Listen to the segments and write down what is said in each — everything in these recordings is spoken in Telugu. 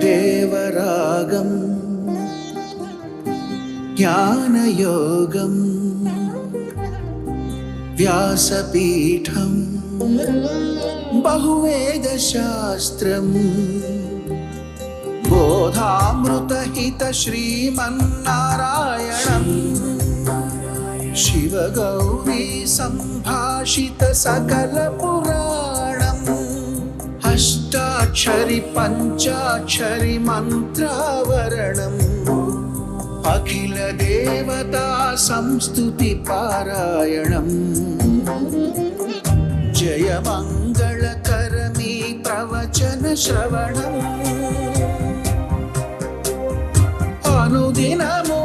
దేవరాగం జ్ఞానయోగం వ్యాసపీఠం బహువేదశాస్త్రం బోధామృతహిత శ్రీమన్నారాయణం శివగౌరీ సంభాషిత సకల పురాణం అష్టాక్షరి పంచాక్షరి మంత్రావరణం అఖిల దేవతా సంస్తుతి పారాయణం జయ మంగళకరమీ ప్రవచన శ్రవణం అనుదినము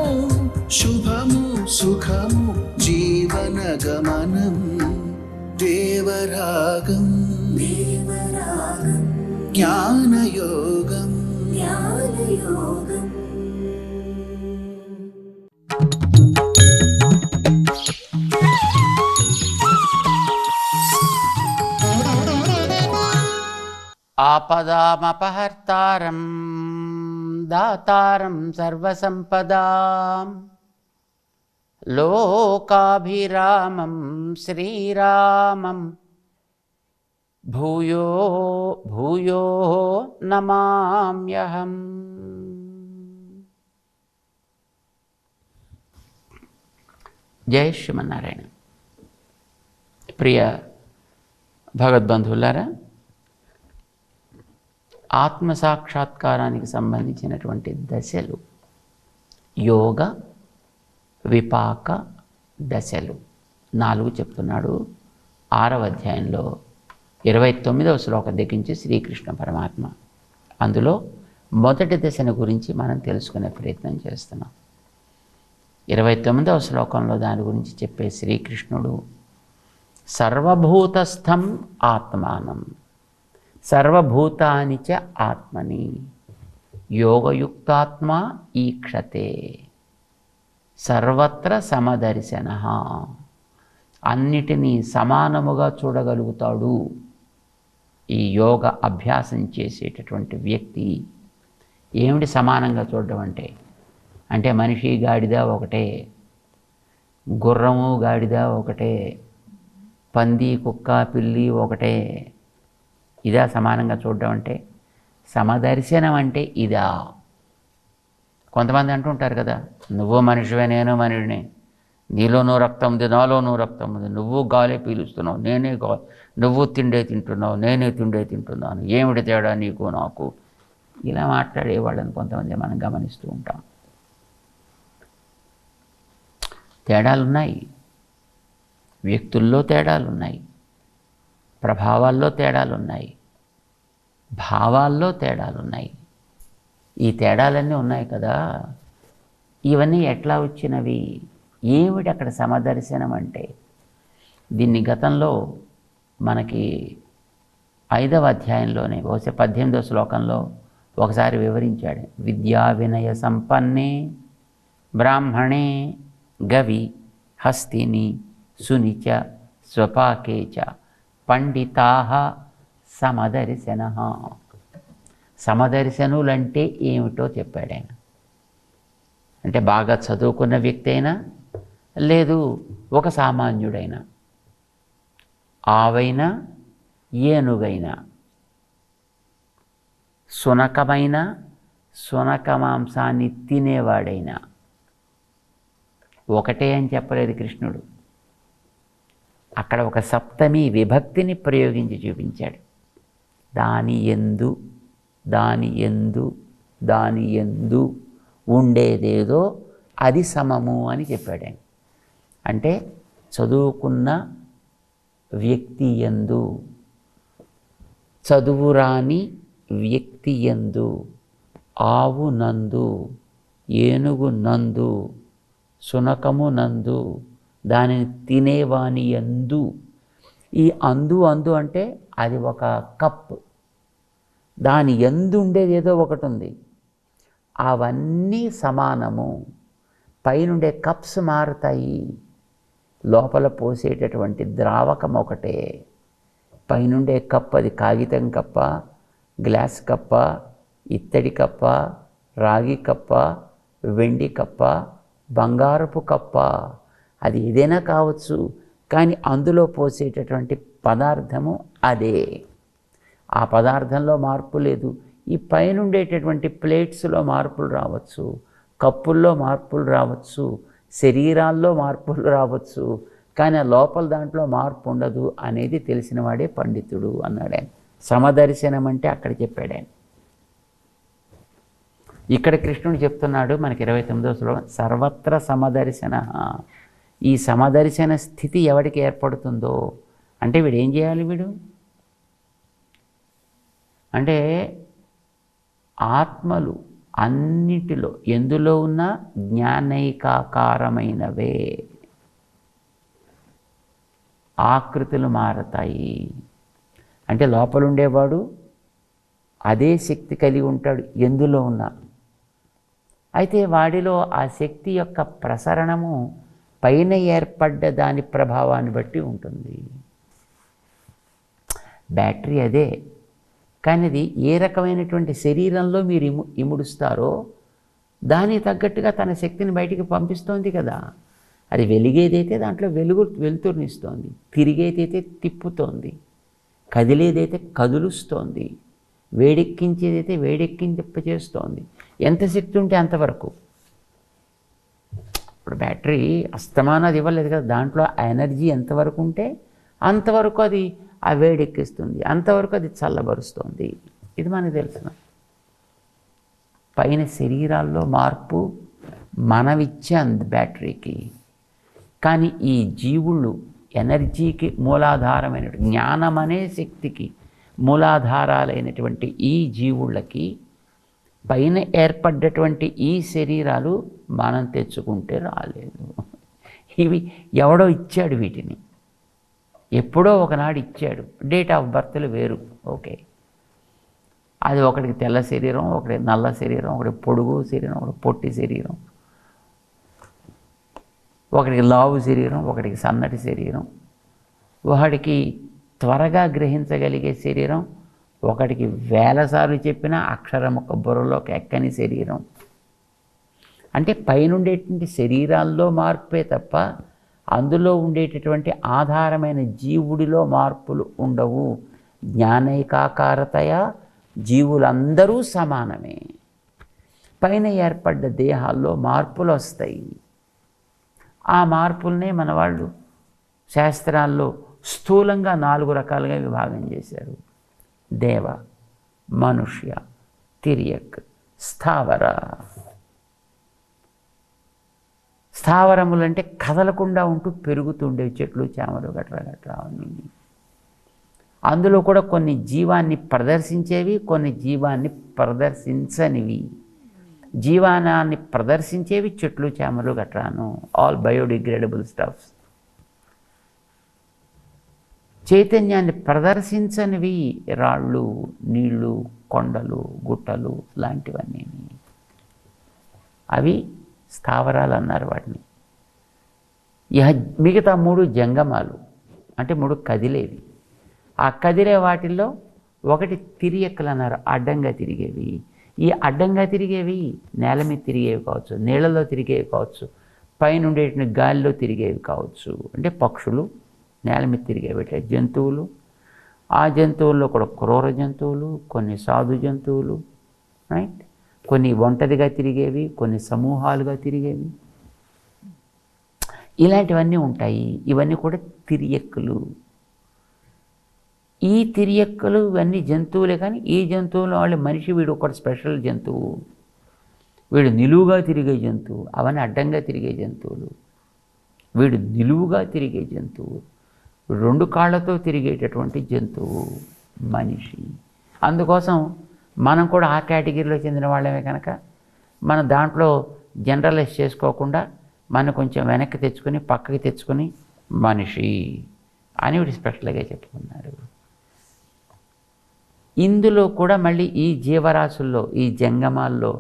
శుభము సుఖము జీవన గమనం దేవరాగం జ్ఞానయోగం ఆపదామపహర్తారం దాతారం సర్వసంపదాం లోకాభిరామం శ్రీరామం భూయో భూయో నమామ్యహం. జై శ్రీమన్నారాయణ. ప్రియ భగవద్బంధువులారా, ఆత్మసాక్షాత్కారానికి సంబంధించినటువంటి దశలు, యోగ విపాక దశలు 4 చెప్తున్నాడు. 6వ అధ్యాయంలో 29వ శ్లోకం దగ్గరించి శ్రీకృష్ణ పరమాత్మ అందులో మొదటి దశను గురించి మనం తెలుసుకునే ప్రయత్నం చేస్తున్నాం. 29వ శ్లోకంలో దాని గురించి చెప్పే శ్రీకృష్ణుడు సర్వభూతస్థం ఆత్మానం సర్వభూతాని చ ఆత్మని యోగయుక్తాత్మ ఈక్షతే సర్వత్ర సమదర్శన. అన్నిటినీ సమానముగా చూడగలుగుతాడు ఈ యోగ అభ్యాసం చేసేటటువంటి వ్యక్తి. ఏమిటి సమానంగా చూడడం అంటే మనిషి గాడిద ఒకటే, గుర్రము గాడిద ఒకటే, పంది కుక్క పిల్లి ఒకటే. ఇదా సమానంగా చూడడం సమదర్శనం ఇదా? కొంతమంది అంటుంటారు కదా, నువ్వు మనిషివే నేను మనిషినే, నీలోనూ రక్తం ఉంది నాలోనూ రక్తం ఉంది, నువ్వు గాలి పీలుస్తున్నావు నేనే నువ్వు తిండే తింటున్నావు నేనే తిండే తింటున్నాను, ఏమిటి తేడా నీకు నాకు? ఇలా మాట్లాడే వాళ్ళని కొంతమంది మనం గమనిస్తూ ఉంటాం. తేడాలున్నాయి, వ్యక్తుల్లో తేడాలున్నాయి, ప్రభావాల్లో తేడాలున్నాయి, భావాల్లో తేడాలున్నాయి. ఈ తేడాలన్నీ ఉన్నాయి కదా, ఇవన్నీ ఎట్లా వచ్చినవి? ఏమిటి అక్కడ సమదర్శనం దీన్ని గతంలో మనకి 5వ అధ్యాయంలోనే బహుశా 18వ శ్లోకంలో ఒకసారి వివరించాడు. విద్యా వినయ సంపన్నే బ్రాహ్మణే గవి హస్తిని సునిచ స్వపాకేచ పండితాః సమదర్శనః. సమదర్శనులంటే ఏమిటో చెప్పాడు ఆయన. బాగా చదువుకున్న వ్యక్తి అయినా, లేదు ఒక సామాన్యుడైనా, ఆవైనా ఏనుగైనా, సునకమైన సునక మాంసాన్ని తినేవాడైనా ఒకటే అని చెప్పలేదు కృష్ణుడు. అక్కడ ఒక సప్తమి విభక్తిని ప్రయోగించి చూపించాడు. దాని యందు దాని యందు దాని యందు ఉండేదేదో అది సమము అని చెప్పాడు ఆయన. చదువుకున్న వ్యక్తి యందు, చదువురాని వ్యక్తి యందు, ఆవు నందు, ఏనుగు నందు, సునకము నందు, దానిని తినేవాని యందు. ఈ అందు అది ఒక కప్, దాని యందు ఉండేది ఏదో ఒకటి ఉంది. అవన్నీ సమానము. పైనుండే కప్స్ మారుతాయి, లోపల పోసేటటువంటి ద్రావకం ఒకటే. పైనుండే కప్ అది కాగితం కప్ప, గ్లాస్ కప్ప, ఇత్తడి కప్ప, రాగి కప్ప, వెండి కప్ప, బంగారపు కప్ప, అది ఏదైనా కావచ్చు. కానీ అందులో పోసేటటువంటి పదార్థము అదే. ఆ పదార్థంలో మార్పు లేదు. ఈ పైన ఉండేటటువంటి ప్లేట్స్లో మార్పులు రావచ్చు, కప్పుల్లో మార్పులు రావచ్చు, శరీరాల్లో మార్పులు రావచ్చు, కానీ ఆ లోపల దాంట్లో మార్పు ఉండదు అనేది తెలిసిన వాడే పండితుడు అన్నాడు ఆయన. సమదర్శనం అంటే అక్కడ చెప్పాడు ఆయన. ఇక్కడ కృష్ణుడు చెప్తున్నాడు మనకి 29వ శ్లోకం, సర్వత్ర సమదర్శన. ఈ సమదర్శన స్థితి ఎవరికి ఏర్పడుతుందో అంటే వీడు ఏం చేయాలి? వీడు అంటే ఆత్మలు అన్నిటిలో ఎందులో ఉన్న జ్ఞానైకాకారమైనవే, ఆకృతులు మారతాయి. అంటే లోపలుండేవాడు అదే శక్తి కలిగి ఉంటాడు ఎందులో ఉన్నా. అయితే వాడిలో ఆ శక్తి యొక్క ప్రసరణము పైన ఏర్పడ్డ దాని ప్రభావాన్ని బట్టి ఉంటుంది. బ్యాటరీ అదే, కానీ అది ఏ రకమైనటువంటి శరీరంలో మీరు ఇముడుస్తారో దానికి తగ్గట్టుగా తన శక్తిని బయటికి పంపిస్తోంది కదా. అది వెలిగేదైతే దాంట్లో వెలుతురునిస్తోంది, తిరిగేదైతే తిప్పుతోంది, కదిలేదైతే కదులుస్తోంది, వేడెక్కించేదైతే వేడెక్కించేస్తోంది. ఎంత శక్తి ఉంటే అంతవరకు. ఇప్పుడు బ్యాటరీ అస్తమానం అది ఇవ్వలేదు కదా, దాంట్లో ఆ ఎనర్జీ ఎంతవరకు ఉంటే అంతవరకు అది ఆ వేడెక్కిస్తుంది, అంతవరకు అది చల్లబరుస్తుంది. ఇది మనకు తెలుసు. పైన శరీరాల్లో మార్పు మనమిచ్చాం బ్యాటరీకి, కానీ ఈ జీవుళ్ళు ఎనర్జీకి మూలాధారమైన జ్ఞానం అనే శక్తికి మూలాధారాలైనటువంటి ఈ జీవుళ్ళకి పైన ఏర్పడ్డటువంటి ఈ శరీరాలు మనం తెచ్చుకుంటే రాలేదు. ఇవి ఎవడో ఇచ్చాడు, వీటిని ఎప్పుడో ఒకనాడు ఇచ్చాడు. డేట్ ఆఫ్ బర్త్లు వేరు, ఓకే. అది ఒకటికి తెల్ల శరీరం, ఒకటి నల్ల శరీరం, ఒకటి పొడుగు శరీరం, ఒకటి పొట్టి శరీరం, ఒకటికి లావు శరీరం, ఒకటికి సన్నటి శరీరం, ఒకటికి త్వరగా గ్రహించగలిగే శరీరం, ఒకటికి వేలసార్లు చెప్పిన అక్షరం ఒక బుర్రలోకి ఎక్కని శరీరం. అంటే పైనుండేటువంటి శరీరాల్లో మార్పే తప్ప అందులో ఉండేటటువంటి ఆధారమైన జీవుడిలో మార్పులు ఉండవు. జ్ఞానైకాకారతయ జీవులందరూ సమానమే. పైన ఏర్పడ్డ దేహాల్లో మార్పులు వస్తాయి. ఆ మార్పులనే మన వాళ్ళు శాస్త్రాల్లో స్థూలంగా 4 రకాలుగా విభాగం చేశారు. దేవ, మనుష్య, తిర్యక్, స్థావర. స్థావరములు అంటే కదలకుండా ఉంటూ పెరుగుతుండేవి, చెట్లు, చేమలు గట్రా అని. అందులో కూడా కొన్ని జీవాన్ని ప్రదర్శించేవి, కొన్ని జీవాన్ని ప్రదర్శించనివి. జీవానాన్ని ప్రదర్శించేవి చెట్లు, చేమలు గట్రాను, ఆల్ బయోడిగ్రేడబుల్ స్టఫ్స్. చైతన్యాన్ని ప్రదర్శించనివి రాళ్ళు, నీళ్ళు, కొండలు, గుట్టలు లాంటివన్నీ. అవి స్థావరాలు అన్నారు వాటిని. మిగతా 3 జంగమాలు, అంటే 3 కదిలేవి. ఆ కదిలే వాటిల్లో ఒకటి తిరియక్కలు అన్నారు, అడ్డంగా తిరిగేవి. ఈ అడ్డంగా తిరిగేవి నేల మీద తిరిగేవి కావచ్చు, నీళ్ళలో తిరిగేవి కావచ్చు, పైన ఉండేటువంటి గాలిలో తిరిగేవి కావచ్చు. అంటే పక్షులు, నేల మీద తిరిగేవి జంతువులు. ఆ జంతువుల్లో కూడా క్రూర జంతువులు, కొన్ని సాధు జంతువులు, రైట్, కొన్ని ఒంటరిగా తిరిగేవి, కొన్ని సమూహాలుగా తిరిగేవి. ఇలాంటివన్నీ ఉంటాయి. ఇవన్నీ కూడా తిరియక్కులు. ఈ తిరియక్కులు ఇవన్నీ జంతువులే, కానీ ఈ జంతువులు వాళ్ళు మనిషి, వీడు ఒకటి స్పెషల్ జంతువు. వీడు నిలువుగా తిరిగే జంతువు, అవన్నీ అడ్డంగా తిరిగే జంతువులు. వీడు నిలువుగా తిరిగే జంతువు, 2 కాళ్ళతో తిరిగేటటువంటి జంతువు మనిషి. అందుకోసం మనం కూడా ఆ కేటగిరీలో చెందిన వాళ్ళమే కనుక మన దాంట్లో జనరలైజ్ చేసుకోకుండా మనం కొంచెం వెనక్కి తెచ్చుకొని పక్కకి తెచ్చుకొని మనిషి అని వీడు స్పెషల్గా చెప్పుకున్నారు. ఇందులో కూడా మళ్ళీ ఈ జీవరాశుల్లో, ఈ జంగమాల్లో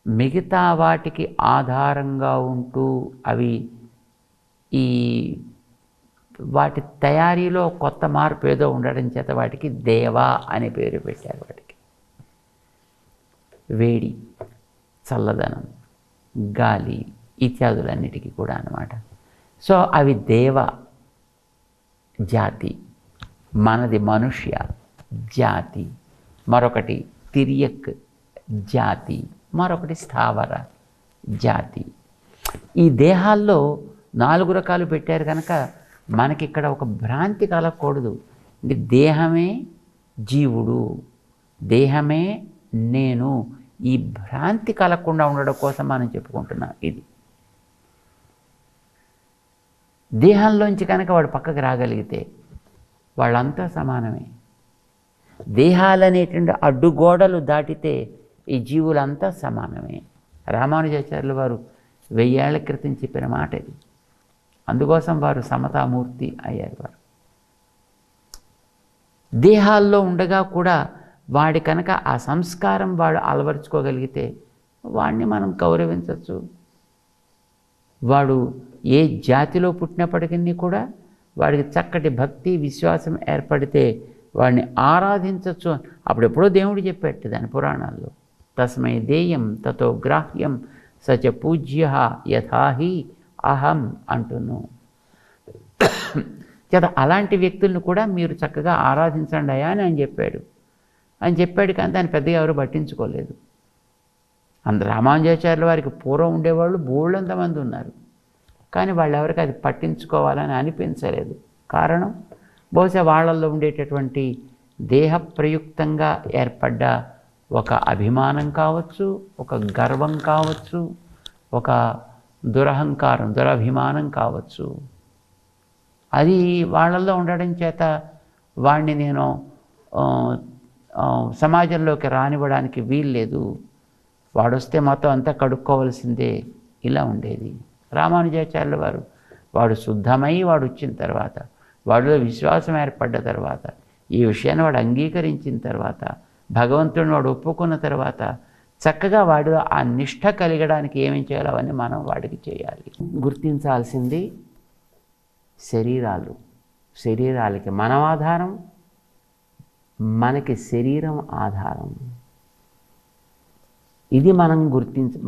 మిగతా వాటికి ఆధారంగా ఉంటూ అవి ఈ వాటి తయారీలో కొత్త మార్పు ఏదో ఉండడం చేత వాటికి దేవా అనే పేరు పెట్టారు. వాటికి వేడి, చల్లదనం, గాలి ఇత్యాదులన్నిటికీ కూడా అన్నమాట. సో అవి దేవ జాతి, మనది మనుష్య జాతి, మరొకటి తిరియక్ జాతి, మరొకటి స్థావర జాతి. ఈ దేహాల్లో 4 రకాలు పెట్టారు కనుక మనకిక్కడ ఒక భ్రాంతి కలగకూడదు. దేహమే జీవుడు, దేహమే నేను, ఈ భ్రాంతి కలగకుండా ఉండడం కోసం మనం చెప్పుకుంటున్నాం. ఇది దేహంలోంచి కనుక వాడు పక్కకి రాగలిగితే వాళ్ళంతా సమానమే. దేహాలనేటువంటి అడ్డుగోడలు దాటితే ఈ జీవులంతా సమానమే. రామానుజాచార్యులు వారు 1000 ఏళ్ల క్రితం చెప్పిన మాట ఇది. అందుకోసం వారు సమతామూర్తి అయ్యారు. వారు దేహాల్లో ఉండగా కూడా వాడి కనుక ఆ సంస్కారం వాడు అలవరుచుకోగలిగితే వాడిని మనం గౌరవించవచ్చు. వాడు ఏ జాతిలో పుట్టినప్పటికీ కూడా వాడికి చక్కటి భక్తి విశ్వాసం ఏర్పడితే వాడిని ఆరాధించవచ్చు. అప్పుడెప్పుడో దేవుడు చెప్పాడు దాని పురాణాల్లో, తస్మై దేయం తతో గ్రాహ్యం సచ పూజ్య యథాహి అహం అంటును. చేత అలాంటి వ్యక్తులను కూడా మీరు చక్కగా ఆరాధించండి అయ్యా అని ఆయన చెప్పాడు కానీ దాన్ని పెద్దగా ఎవరు పట్టించుకోలేదు. రామానుజాచార్యుల వారికి పూర్వం ఉండేవాళ్ళు బోళ్ళంతమంది ఉన్నారు, కానీ వాళ్ళు ఎవరికి అది పట్టించుకోవాలని అనిపించలేదు. కారణం బహుశా వాళ్ళల్లో ఉండేటటువంటి దేహ ప్రయుక్తంగా ఏర్పడ్డ ఒక అభిమానం కావచ్చు, ఒక గర్వం కావచ్చు, ఒక దురహంకారం దురభిమానం కావచ్చు. అది వాళ్ళల్లో ఉండడం చేత వాడిని నేను సమాజంలోకి రానివ్వడానికి వీల్లేదు, వాడొస్తే మొత్తం అంతా కడుక్కోవలసిందే, ఇలా ఉండేది. రామానుజాచార్యుల వారు వాడు శుద్ధమై వాడు వచ్చిన తర్వాత, వాడిలో విశ్వాసం ఏర్పడ్డ తర్వాత, ఈ విషయాన్ని వాడు అంగీకరించిన తర్వాత, భగవంతుడిని వాడు ఒప్పుకున్న తర్వాత చక్కగా వాడిలో ఆ నిష్ఠ కలిగడానికి ఏమేం చేయాలో అవన్నీ మనం వాడికి చేయాలి. గుర్తించాల్సింది శరీరాలకి మనం ఆధారం, మనకి శరీరం ఆధారం. ఇది మనం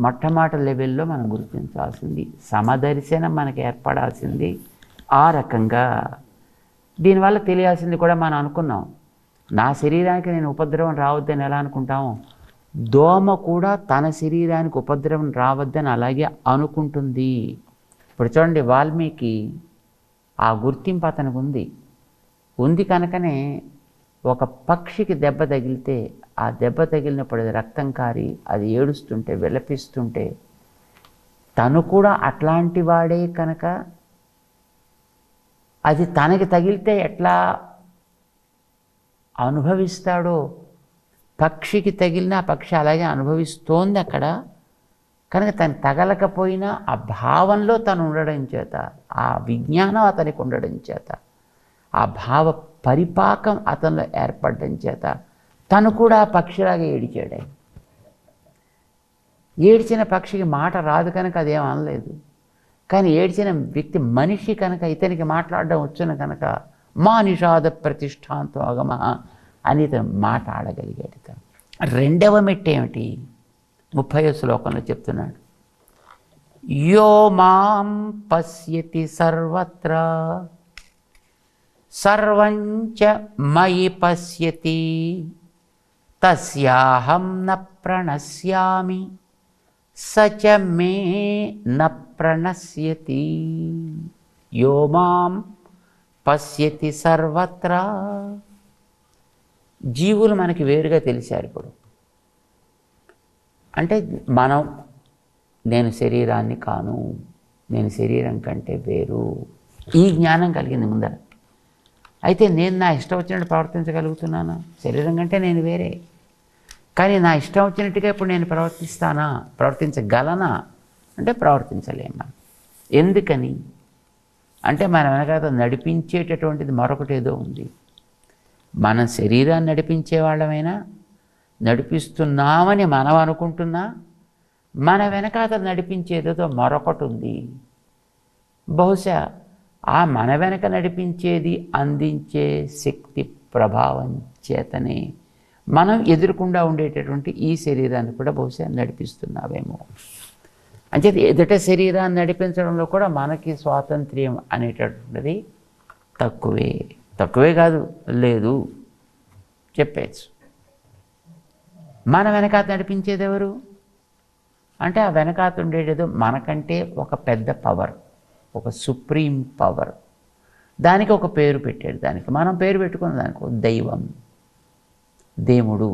మొట్టమొదటి లెవెల్లో మనం గుర్తించాల్సింది. సమదర్శనం మనకి ఏర్పడాల్సింది ఆ రకంగా. దీనివల్ల తెలియాల్సింది కూడా మనం అనుకున్నాం, నా శరీరానికి నేను ఉపద్రవం రావద్దని ఎలా అనుకుంటాము, దోమ కూడా తన శరీరానికి ఉపద్రవం రావద్దని అలాగే అనుకుంటుంది. ఇప్పుడు చూడండి, వాల్మీకి ఆ గుర్తింపు అతనికి ఉంది కనుకనే ఒక పక్షికి దెబ్బ తగిలితే ఆ దెబ్బ తగిలినప్పుడు అది రక్తం కారి అది ఏడుస్తుంటే విలపిస్తుంటే తను కూడా అట్లాంటి వాడే కనుక అది తనకి తగిలితే ఎట్లా అనుభవిస్తాడో పక్షికి తగిలిన ఆ పక్షి అలాగే అనుభవిస్తోంది అక్కడ. కనుక తను తగలకపోయినా ఆ భావంలో తను ఉండడం చేత, ఆ విజ్ఞానం అతనికి ఉండడం చేత, ఆ భావ పరిపాకం అతనిలో ఏర్పడడం చేత తను కూడా పక్షిలాగా ఏడిచాడు. ఏడ్చిన పక్షికి మాట రాదు కనుక అదేం అనలేదు, కానీ ఏడ్చిన వ్యక్తి మనిషి కనుక ఇతనికి మాట్లాడడం వచ్చును కనుక మా నిషాద ప్రతిష్టాంతో అగమ అని ఇతను మాట్లాడగలిగాడు. ఇతను రెండవ మెట్టు ఏమిటి, 30వ శ్లోకంలో చెప్తున్నాడు, యో మాం పశ్యతి సర్వత్ర సర్వంచ మయి పశ్యతి తస్యాహం న ప్రణశ్యామి సచ మే న ప్రణశ్యతి. యో మాం పశ్యతి సర్వత్ర. జీవులు మనకి వేరుగా తెలిసారు ఇప్పుడు. అంటే నేను శరీరాన్ని కాను, నేను శరీరం కంటే వేరు, ఈ జ్ఞానం కలిగింది ముందర. అయితే నేను నా ఇష్టం వచ్చినట్టు ప్రవర్తించగలుగుతున్నానా, శరీరం కంటే నేను వేరే, కానీ నా ఇష్టం వచ్చినట్టుగా ఇప్పుడు నేను ప్రవర్తించగలనా అంటే ప్రవర్తించలేమా. ఎందుకని అంటే మన వెనకాల నడిపించేటటువంటిది మరొకటి ఏదో ఉంది. మన శరీరాన్ని నడిపించే వాళ్ళమైనా నడిపిస్తున్నామని మనం అనుకుంటున్నా, మన వెనకాల నడిపించేదేదో మరొకటి ఉంది. బహుశా ఆ మన వెనక నడిపించేది అందించే శక్తి ప్రభావం చేతనే మనం ఎదురుకుండా ఉండేటటువంటి ఈ శరీరాన్ని కూడా బహుశా నడిపిస్తున్నావేమో. అంచేత ఎదుట శరీరాన్ని నడిపించడంలో కూడా మనకి స్వాతంత్ర్యం అనేటటువంటిది తక్కువే కాదు, లేదు చెప్పేచ్చు. మన వెనకాత నడిపించేది ఎవరు అంటే ఆ వెనకాత ఉండేదేదో మనకంటే ఒక పెద్ద పవర్, ఒక సుప్రీం పవర్. దానికి ఒక పేరు పెట్టాడు. దానికి మనం పేరు పెట్టుకున్న దానికి దైవం, దేవుడు,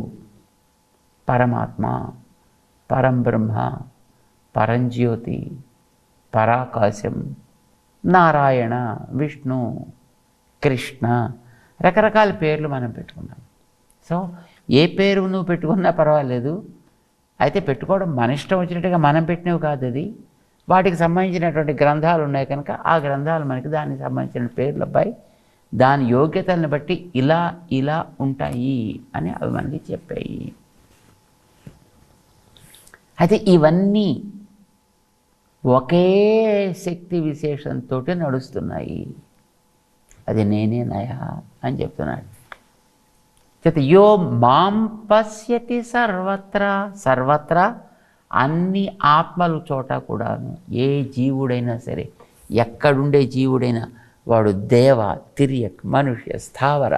పరమాత్మ, పరంబ్రహ్మ, పరంజ్యోతి, పరాకాశం, నారాయణ, విష్ణు, కృష్ణ, రకరకాల పేర్లు మనం పెట్టుకున్నాం. సో ఏ పేరు నువ్వు పెట్టుకున్నా పర్వాలేదు. అయితే పెట్టుకోవడం మన ఇష్టం వచ్చినట్టుగా మనం పెట్టినవి కాదు. అది వాటికి సంబంధించినటువంటి గ్రంథాలు ఉన్నాయి కనుక ఆ గ్రంథాలు మనకి దానికి సంబంధించిన పేర్లపై దాని యోగ్యతలను బట్టి ఇలా ఉంటాయి అని అవి మనకి చెప్పాయి. అయితే ఇవన్నీ ఒకే శక్తి విశేషంతో నడుస్తున్నాయి. అది నేనేనయా అని చెప్తున్నాడు. యో మాం పశ్యతి సర్వత్రా అన్ని ఆత్మలు చోట కూడాను ఏ జీవుడైనా సరే, ఎక్కడుండే జీవుడైనా, వాడు దేవ, తిర్యక్, మనుష్య, స్థావర,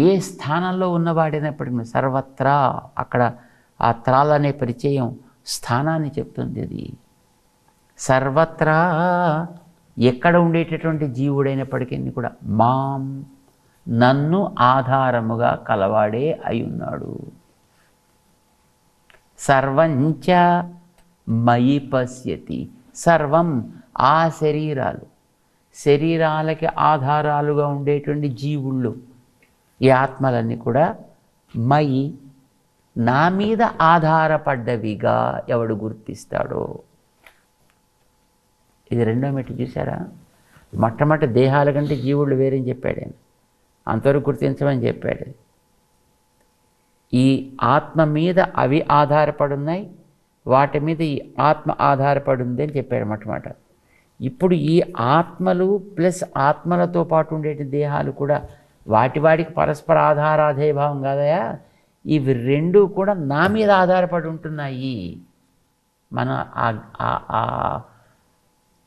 ఏ స్థానంలో ఉన్నవాడైనప్పటికీ సర్వత్రా, అక్కడ ఆ త్రాలనే పరిచయం స్థానాన్ని చెప్తుంది. అది సర్వత్రా ఎక్కడ ఉండేటటువంటి జీవుడైనప్పటికీ కూడా మాం, నన్ను ఆధారముగా కలవాడే అయి ఉన్నాడు. సర్వంచ మయి పశ్యతి, సర్వం ఆ శరీరాలకి ఆధారాలుగా ఉండేటువంటి జీవుళ్ళు, ఈ ఆత్మలన్నీ కూడా మయి, నా మీద ఆధారపడ్డవిగా ఎవడు గుర్తిస్తాడో. ఇది రెండో మెట్టు చూసారా? మొట్టమొదటి దేహాల కంటే జీవుళ్ళు వేరని చెప్పాడు ఆయన, అంతవరకు గుర్తించమని చెప్పాడు. ఈ ఆత్మ మీద అవి ఆధారపడున్నాయి, వాటి మీద ఈ ఆత్మ ఆధారపడింది అని చెప్పాడు మొట్టమొదట. ఇప్పుడు ఈ ఆత్మలు ప్లస్ ఆత్మలతో పాటు ఉండే దేహాలు కూడా వాటికి పరస్పర ఆధారాధేయభావం కాదయా, ఇవి రెండు కూడా నా మీద ఆధారపడి ఉంటున్నాయి. మన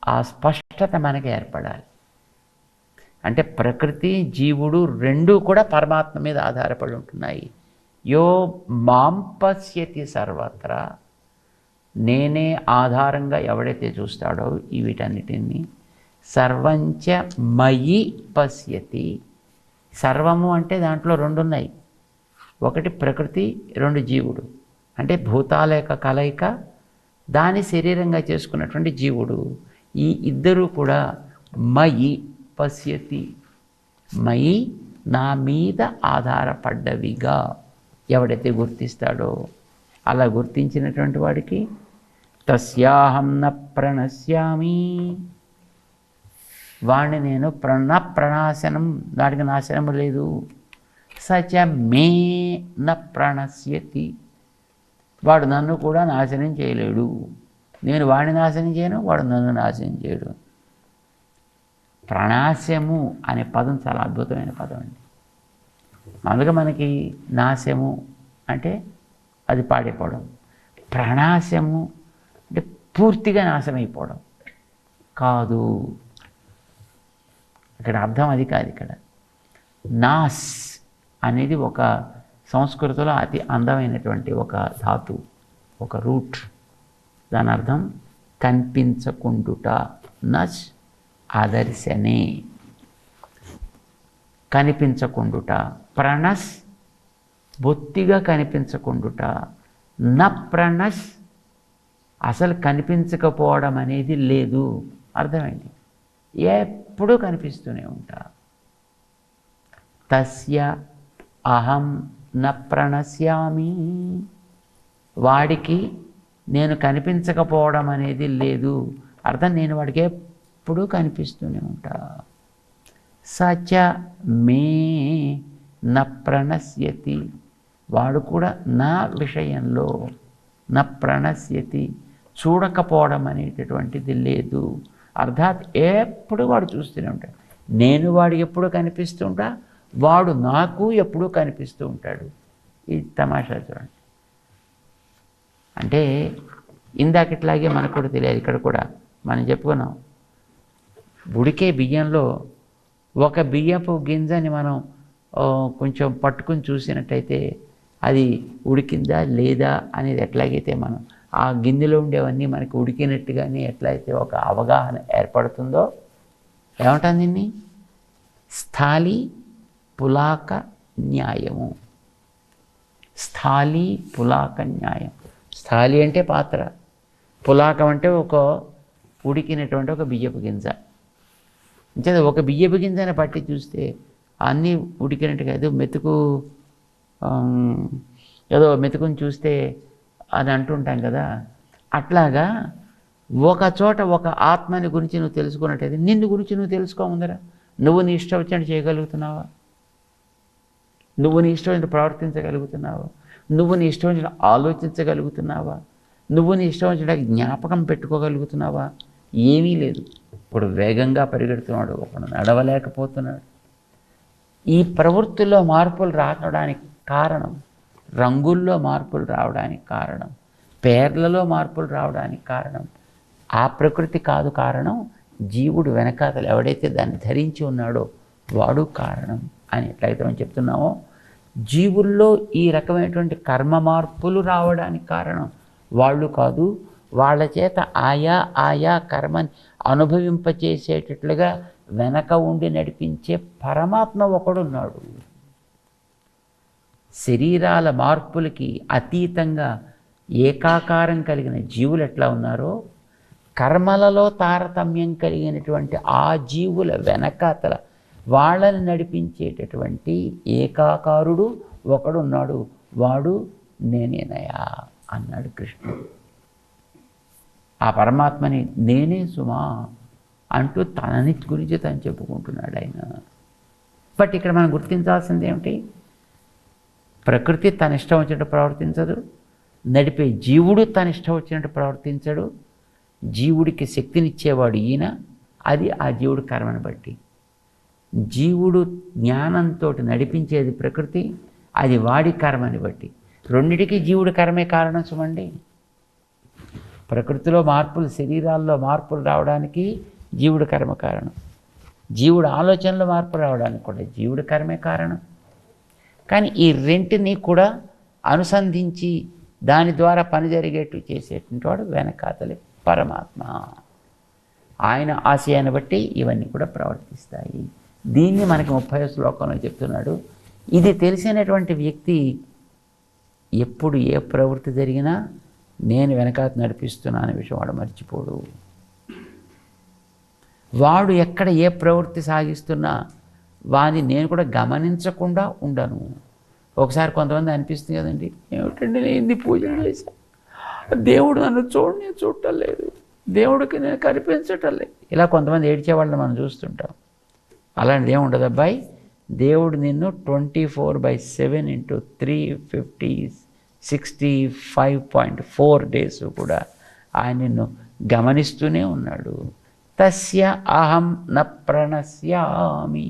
ఆ స్పష్టత మనకి ఏర్పడాలి. అంటే ప్రకృతి, జీవుడు రెండూ కూడా పరమాత్మ మీద ఆధారపడి ఉంటున్నాయి. యో మాం పశ్యతి సర్వత్రా, నేనే ఆధారంగా ఎవడైతే చూస్తాడో ఈ వీటన్నిటిని, సర్వంచ మయి పశ్యతి. సర్వము అంటే దాంట్లో రెండు ఉన్నాయి, ఒకటి ప్రకృతి, రెండు జీవుడు. అంటే భూతాల యొక్క కలయిక, దాని శరీరంగా చేసుకున్నటువంటి జీవుడు. ఈ ఇద్దరూ కూడా మయి పశ్యతి, మయి నా మీద ఆధారపడ్డవిగా ఎవడైతే గుర్తిస్తాడో, అలా గుర్తించినటువంటి వాడికి తస్యాహం న ప్రణశ్యామి, వాడిని నేను ప్రణాశనం, వాడికి నాశనము లేదు. సచ మే న ప్రణశ్యతి, వాడు నన్ను కూడా నాశనం చేయలేడు. నేను వాడిని నాశనం చేయను, వాడు నన్ను నాశనం చేయడు. ప్రణాశము అనే పదం చాలా అద్భుతమైన పదం అండి. మామూలుగా మనకి నాశము అంటే అది పాడైపోవడం, ప్రణాశము అంటే పూర్తిగా నాశమైపోవడం కాదు. ఇక్కడ అర్థం అది కాదు. ఇక్కడ నాస్ అనేది ఒక సంస్కృతిలో అతి అందమైనటువంటి ఒక ధాతు, ఒక రూట్. దాని అర్థం కనిపించకుండుట. నస్ ఆదర్శనే, కనిపించకుండుట. ప్రణస్ బొత్తిగా కనిపించకుండుట. న ప్రణస్ అసలు కనిపించకపోవడం అనేది లేదు. అర్థమైంది? ఎప్పుడూ కనిపిస్తూనే ఉంటా. తస్య అహం న ప్రణశ్యామి, వాడికి నేను కనిపించకపోవడం అనేది లేదు. అర్థం, నేను వాడికి ఎప్పుడూ కనిపిస్తూనే ఉంటా. సచ మే న ప్రణశ్యతి, వాడు కూడా నా విషయంలో న ప్రణశ్యతి, చూడకపోవడం అనేటటువంటిది లేదు. అర్థాత్ ఎప్పుడు వాడు చూస్తూనే ఉంటాడు. నేను వాడికి ఎప్పుడు కనిపిస్తూ ఉంటా, వాడు నాకు ఎప్పుడూ కనిపిస్తూ ఉంటాడు. ఇది తమాషా చూడండి. అంటే ఇందాకట్లాగే మనకు కూడా తెలియదు. ఇక్కడ కూడా మనం చెప్పుకున్నాం, ఉడికే బియ్యంలో ఒక బియ్యపు గింజని మనం కొంచెం పట్టుకుని చూసినట్టయితే అది ఉడికిందా లేదా అనేది ఎట్లాగైతే మనం ఆ గిన్నెలో ఉండేవన్నీ మనకి ఉడికినట్టుగానే ఎట్లయితే ఒక అవగాహన ఏర్పడుతుందో, ఏమంటాను దీన్ని, స్థాళీ పులాక న్యాయము. స్థాళీ పులాక న్యాయం. స్థాళీ అంటే పాత్ర, పులాకం అంటే ఒక ఉడికినటువంటి ఒక బియ్యపు గింజ. అంటే ఒక బియ్యపు గింజని పట్టి చూస్తే అన్నీ ఉడికినట్టుగా ఏదో మెతుకుని చూస్తే అని అంటుంటాం కదా. అట్లాగా ఒక చోట ఒక ఆత్మని గురించి నువ్వు తెలుసుకున్నట్టయితే నిన్ను గురించి నువ్వు తెలుసుకోముందరా. నువ్వు నీ ఇష్టం వచ్చినట్టు చేయగలుగుతున్నావా? నువ్వు నీ ఇష్టం వచ్చినట్టు ప్రవర్తించగలుగుతున్నావా? నువ్వు నీ ఇష్టం వచ్చినట్టు ఆలోచించగలుగుతున్నావా? నువ్వు నీ ఇష్టం వచ్చినట్టు జ్ఞాపకం పెట్టుకోగలుగుతున్నావా? ఏమీ లేదు. ఇప్పుడు వేగంగా పరిగెడుతున్నాడు, ఒకడు నడవలేకపోతున్నాడు. ఈ ప్రవృత్తుల్లో మార్పులు రావడానికి కారణం, రంగుల్లో మార్పులు రావడానికి కారణం, పేర్లలో మార్పులు రావడానికి కారణం ఆ ప్రకృతి కాదు. కారణం జీవుడు వెనకాతలు ఎవడైతే దాన్ని ధరించి ఉన్నాడో వాడు కారణం అని ఎట్లయితే మనం చెప్తున్నామో, జీవుల్లో ఈ రకమైనటువంటి కర్మ మార్పులు రావడానికి కారణం వాళ్ళు కాదు. వాళ్ళ చేత ఆయా కర్మని అనుభవింపచేసేటట్లుగా వెనక ఉండి నడిపించే పరమాత్మ ఒకడున్నాడు. శరీరాల మార్పులకి అతీతంగా ఏకాకారం కలిగిన జీవులు ఎట్లా ఉన్నారో, కర్మలలో తారతమ్యం కలిగినటువంటి ఆ జీవుల వెనకాతల వాళ్ళని నడిపించేటటువంటి ఏకాకారుడు ఒకడున్నాడు. వాడు నేనేనయా అన్నాడు కృష్ణుడు. ఆ పరమాత్మని నేనే సుమా అంటూ తనని గురించి తను చెప్పుకుంటున్నాడు ఆయన. బట్ ఇక్కడ మనం గుర్తించాల్సింది ఏమిటి? ప్రకృతి తన ఇష్టం వచ్చినట్టు ప్రవర్తించదు, నడిపే జీవుడు తన ఇష్టం వచ్చినట్టు ప్రవర్తించడు. జీవుడికి శక్తినిచ్చేవాడు ఈయన, అది ఆ జీవుడి కర్మను బట్టి. జీవుడు జ్ఞానంతో నడిపించేది ప్రకృతి, అది వాడి కర్మని బట్టి. రెండిటికీ జీవుడి కర్మే కారణం చూడండి. ప్రకృతిలో మార్పులు, శరీరాల్లో మార్పులు రావడానికి జీవుడి కర్మ కారణం, జీవుడు ఆలోచనలో మార్పు రావడానికి కూడా జీవుడి కర్మే కారణం. కానీ ఈ రెంటిని కూడా అనుసంధించి దాని ద్వారా పని జరిగేట్టు చేసేటువంటి వాడు వెనకాతలి పరమాత్మ. ఆయన ఆశయాన్ని బట్టి ఇవన్నీ కూడా ప్రవర్తిస్తాయి. దీన్ని మనకి 30వ శ్లోకంలో చెప్తున్నాడు. ఇది తెలిసినటువంటి వ్యక్తి ఎప్పుడు ఏ ప్రవృత్తి జరిగినా నేను వెనకాత నడిపిస్తున్నా అనే విషయం వాడు మర్చిపోడు. వాడు ఎక్కడ ఏ ప్రవృత్తి సాగిస్తున్నా వాడిని నేను కూడా గమనించకుండా ఉండను. ఒకసారి కొంతమంది అనిపిస్తుంది కదండి, ఏమిటండి నేను ఇన్ని పూజలు చేశాను, దేవుడు నన్ను నేను చూడటం లేదు, దేవుడికి నేను కనిపించటం లేదు. ఇలా కొంతమంది ఏడ్చేవాళ్ళని మనం చూస్తుంటాం. అలాంటిది ఏమి ఉండదు అబ్బాయి. దేవుడు నిన్ను 24/7 × 365.4 డేస్ కూడా ఆయన నిన్ను గమనిస్తూనే ఉన్నాడు. తస్య అహం న ప్రణశ్యామి.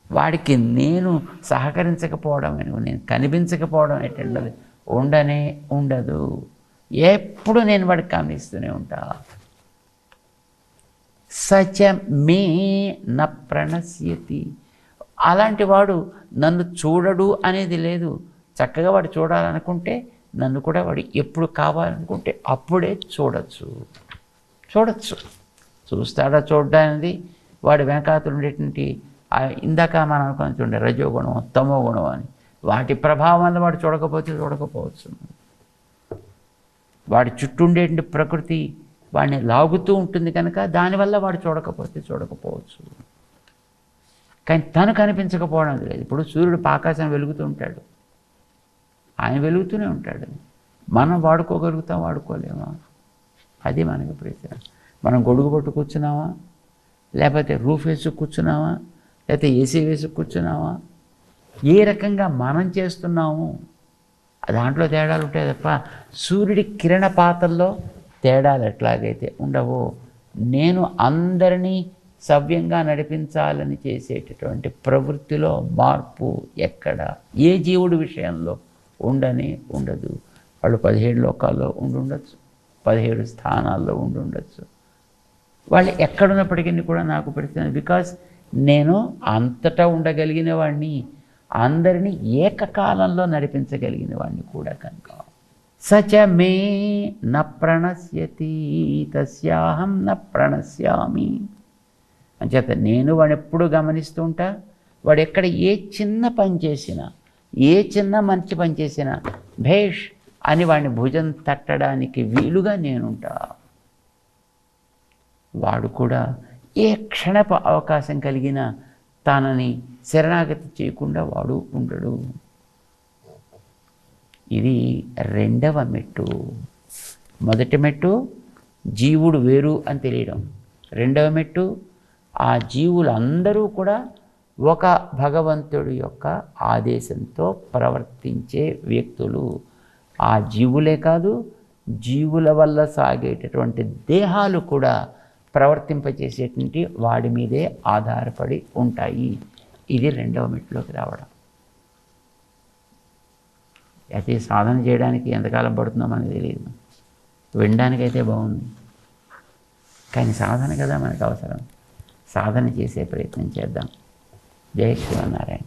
వాడికి నేను సహకరించకపోవడం, నేను కనిపించకపోవడం ఏంటంటే ఉండనే ఉండదు. ఎప్పుడు నేను వాడికి గమనిస్తూనే ఉంటా. సచ మే న ప్రణశ్యతి. అలాంటి వాడు నన్ను చూడడు అనేది లేదు. చక్కగా వాడు చూడాలనుకుంటే నన్ను కూడా వాడు ఎప్పుడు కావాలనుకుంటే అప్పుడే చూడొచ్చు. చూస్తాడా చూడడానికి వాడి వెనకాతలు ఉండేటువంటి ఇందాక మనం అనుకుని చూడండి, రజోగుణం తమో గుణం అని, వాటి ప్రభావం వల్ల వాడు చూడకపోవచ్చు. వాడి చుట్టూ ఉండేటువంటి ప్రకృతి వాడిని లాగుతూ ఉంటుంది కనుక దానివల్ల వాడు చూడకపోవచ్చు. కానీ తను కనిపించకపోవడం లేదు. ఇప్పుడు సూర్యుడు ఆకాశం వెలుగుతూ ఉంటాడు, ఆయన వెలుగుతూనే ఉంటాడు. మనం వాడుకోగలుగుతాం, వాడుకోలేమా? అది మనకి ప్రశ్న. మనం గొడుగు పట్టు కూర్చున్నామా, లేకపోతే రూఫ్ వేసి కూర్చున్నామా, లేకపోతే ఏసీ వేసి కూర్చున్నామా? ఏ రకంగా మనం చేస్తున్నాము దాంట్లో తేడాలు ఉంటాయి తప్ప సూర్యుడి కిరణపాతంలో తేడాలు ఎట్లాగైతే ఉండవో నేను అందరినీ సవ్యంగా నడిపించాలని చేసేటటువంటి ప్రవృత్తిలో మార్పు ఎక్కడ ఏ జీవుడి విషయంలో ఉండదు. వాళ్ళు 17 లోకాల్లో ఉండొచ్చు, 17 స్థానాల్లో ఉండొచ్చు. వాళ్ళు ఎక్కడున్నప్పటికీ కూడా నాకు పెడుతుంది. బికాస్ నేను అంతటా ఉండగలిగిన వాడిని, అందరినీ ఏకకాలంలో నడిపించగలిగిన వాడిని కూడా కనుక. సచ మే న ప్రణశ్యతి తస్యాహం న ప్రణశ్యామి. అంచేత నేను వాడిని ఎప్పుడు గమనిస్తూ ఉంటా. వాడు ఎక్కడ ఏ చిన్న పని చేసినా, ఏ చిన్న మంచి పని చేసినా భేష్ అని వాడిని భుజం తట్టడానికి వీలుగా నేనుంటా. వాడు కూడా ఏ క్షణపు అవకాశం కలిగినా తనని శరణాగతి చేయకుండా వాడు ఉండడు. ఇది రెండవ మెట్టు. మొదటి మెట్టు జీవుడు వేరు అని తెలియడం. రెండవ మెట్టు ఆ జీవులందరూ కూడా ఒక భగవంతుడి యొక్క ఆదేశంతో ప్రవర్తించే వ్యక్తులు. ఆ జీవులే కాదు, జీవుల వల్ల సాగేటటువంటి దేహాలు కూడా ప్రవర్తింపచేసేటువంటి వాడి మీదే ఆధారపడి ఉంటాయి. ఇది రెండవ మెట్టులోకి రావడం. అయితే సాధన చేయడానికి ఎంతకాలం పడుతుందో మనకు తెలియదు. వినడానికైతే బాగుంది, కానీ సాధన కదా మనకు అవసరం. సాధన చేసే ప్రయత్నం చేద్దాం. జై శ్రీమన్నారాయణ.